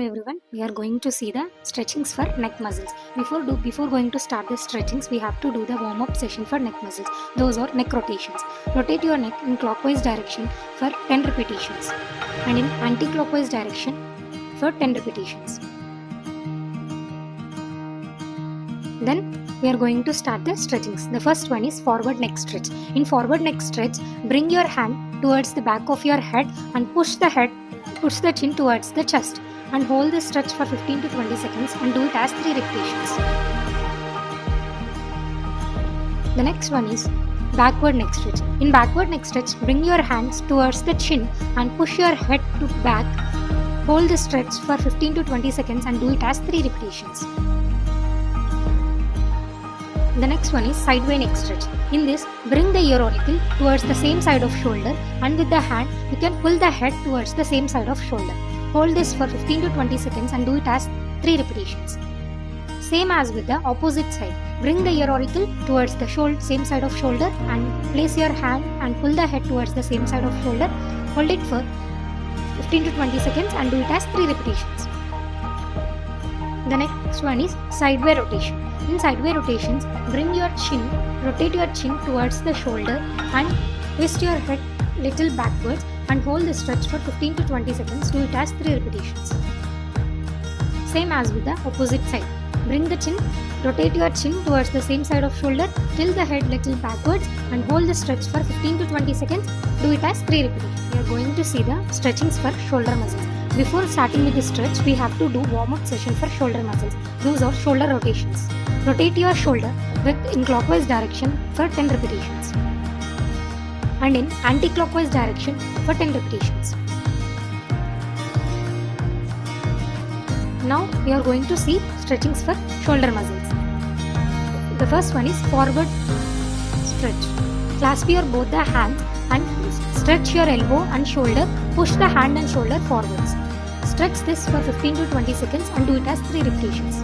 Hello everyone, we are going to see the stretchings for neck muscles. Before going to start the stretchings, we have to do the warm-up session for neck muscles. Those are neck rotations. Rotate your neck in clockwise direction for 10 repetitions and in anti-clockwise direction for 10 repetitions. Then we are going to start the stretchings. The first one is forward neck stretch. In forward neck stretch, bring your hand towards the back of your head and push the chin towards the chest and hold this stretch for 15 to 20 seconds and do it as 3 repetitions. The next one is backward neck stretch. In backward neck stretch, bring your hands towards the chin and push your head to back. Hold the stretch for 15 to 20 seconds and do it as 3 repetitions. The next one is sideway neck stretch. In this, bring the ear auricle towards the same side of shoulder and with the hand, you can pull the head towards the same side of shoulder. Hold this for 15 to 20 seconds and do it as 3 repetitions. Same as with the opposite side. Bring the ear auricle towards the same side of shoulder and place your hand and pull the head towards the same side of shoulder. Hold it for 15 to 20 seconds and do it as 3 repetitions. The next one is sideway rotation. In sideway rotations, rotate your chin towards the shoulder and twist your head little backwards and hold the stretch for 15 to 20 seconds. Do it as 3 repetitions. Same as with the opposite side. Rotate your chin towards the same side of shoulder, tilt the head little backwards and hold the stretch for 15 to 20 seconds. Do it as 3 repetitions. We are going to see the stretchings for shoulder muscles. Before starting with the stretch, we have to do warm-up session for shoulder muscles. Those are shoulder rotations. Rotate your shoulder in clockwise direction for 10 repetitions and in anti-clockwise direction for 10 repetitions. Now we are going to see stretchings for shoulder muscles. The first one is forward stretch. Clasp your both the hands and stretch your elbow and shoulder. Push the hand and shoulder forwards. Stretch this for 15 to 20 seconds and do it as 3 repetitions.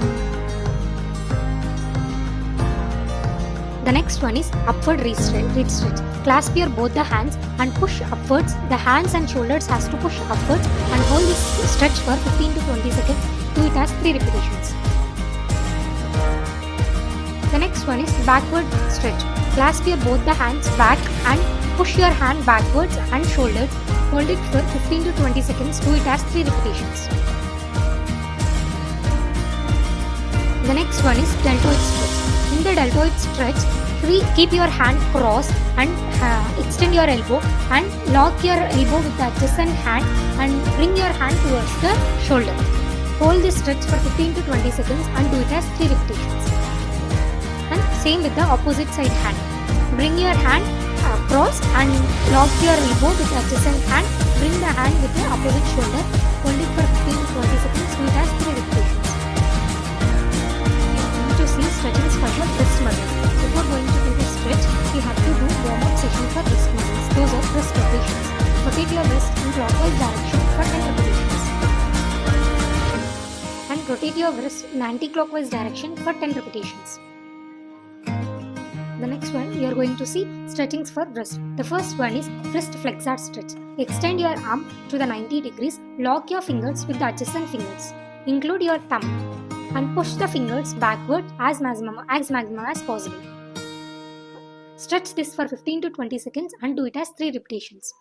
The next one is upward reach stretch. Clasp your both the hands and push upwards. The hands and shoulders has to push upwards and hold this stretch for 15 to 20 seconds. Do it as 3 repetitions. The next one is backward stretch. Clasp your both the hands back and push your hand backwards and shoulders. Hold it for 15 to 20 seconds. Do it as 3 repetitions. The next one is deltoid stretch. In the deltoid stretch, keep your hand crossed and extend your elbow and lock your elbow with the adjacent hand and bring your hand towards the shoulder. Hold this stretch for 15 to 20 seconds and do it as 3 repetitions. And same with the opposite side hand. Bring your hand across and lock your elbow with the adjacent hand. Bring the hand with the opposite shoulder. Hold it for 15 to 20 seconds. Do it as 3 repetitions. To see stretchings for your wrist muscles. Before going to do the stretch, we have to do warm-up session for wrist muscles. Those are wrist rotations. Rotate your wrist in clockwise direction for 10 repetitions. And rotate your wrist in anti-clockwise direction for 10 repetitions. The next one, we are going to see stretchings for wrist. The first one is wrist flexor stretch. Extend your arm to the 90 degrees. Lock your fingers with the adjacent fingers. Include your thumb and push the fingers backward as maximum as possible. Stretch this for 15 to 20 seconds and do it as 3 repetitions.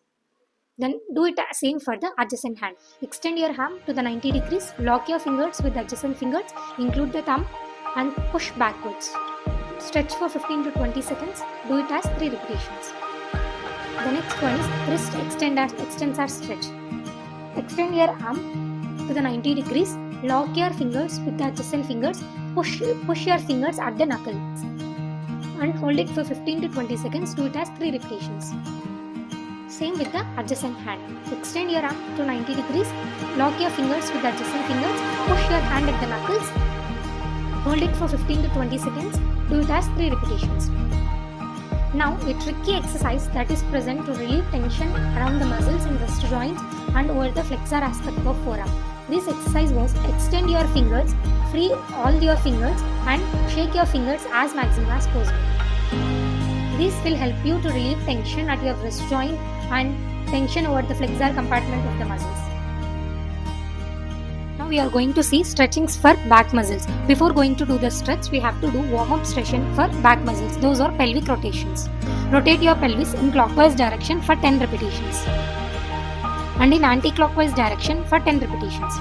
Then do it same for the adjacent hand. Extend your arm to the 90 degrees, lock your fingers with the adjacent fingers, include the thumb and push backwards. Stretch for 15 to 20 seconds, do it as 3 repetitions. The next one is wrist extensor stretch. Extend your arm to the 90 degrees, lock your fingers with the adjacent fingers, push your fingers at the knuckles and hold it for 15 to 20 seconds. Do it as 3 repetitions. Same with the adjacent hand. Extend your arm to 90 degrees, lock your fingers with the adjacent fingers, push your hand at the knuckles, hold it for 15 to 20 seconds. Do it as 3 repetitions. Now a tricky exercise that is present to relieve tension around the muscles in wrist joints and over the flexor aspect of forearm. This exercise was extend your fingers, free all your fingers and shake your fingers as maximum as possible. This will help you to relieve tension at your wrist joint and tension over the flexor compartment of the muscles. Now we are going to see stretchings for back muscles. Before going to do the stretch, we have to do warm-up session for back muscles. Those are pelvic rotations. Rotate your pelvis in clockwise direction for 10 repetitions and in anti-clockwise direction for 10 repetitions.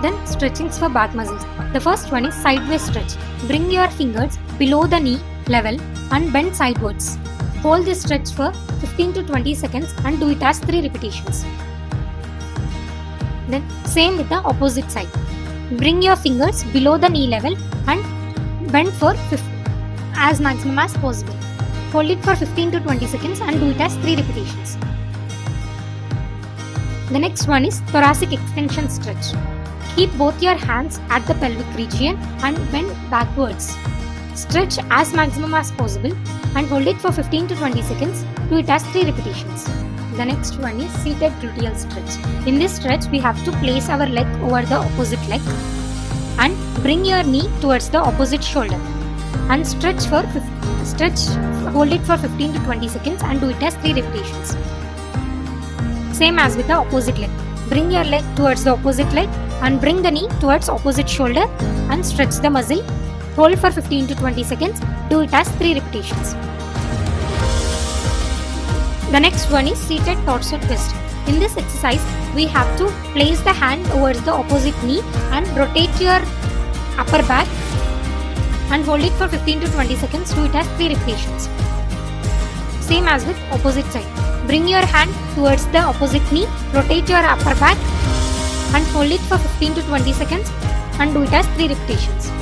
Then stretchings for back muscles. The first one is sideways stretch. Bring your fingers below the knee level and bend sidewards. Hold this stretch for 15 to 20 seconds and do it as 3 repetitions. Then same with the opposite side. Bring your fingers below the knee level and bend for as maximum as possible. Hold it for 15 to 20 seconds and do it as 3 repetitions. The next one is thoracic extension stretch. Keep both your hands at the pelvic region and bend backwards. Stretch as maximum as possible and hold it for 15 to 20 seconds. Do it as 3 repetitions. The next one is seated gluteal stretch. In this stretch, we have to place our leg over the opposite leg and bring your knee towards the opposite shoulder and hold it for 15 to 20 seconds and do it as 3 repetitions. Same as with the opposite leg. Bring your leg towards the opposite leg and bring the knee towards opposite shoulder and stretch the muscle. Hold for 15 to 20 seconds. Do it as 3 repetitions. The next one is seated torso twist. In this exercise, we have to place the hand towards the opposite knee and rotate your upper back and hold it for 15 to 20 seconds. Do it as 3 repetitions. Same as with opposite side. Bring your hand towards the opposite knee, rotate your upper back and hold it for 15 to 20 seconds and do it as 3 repetitions.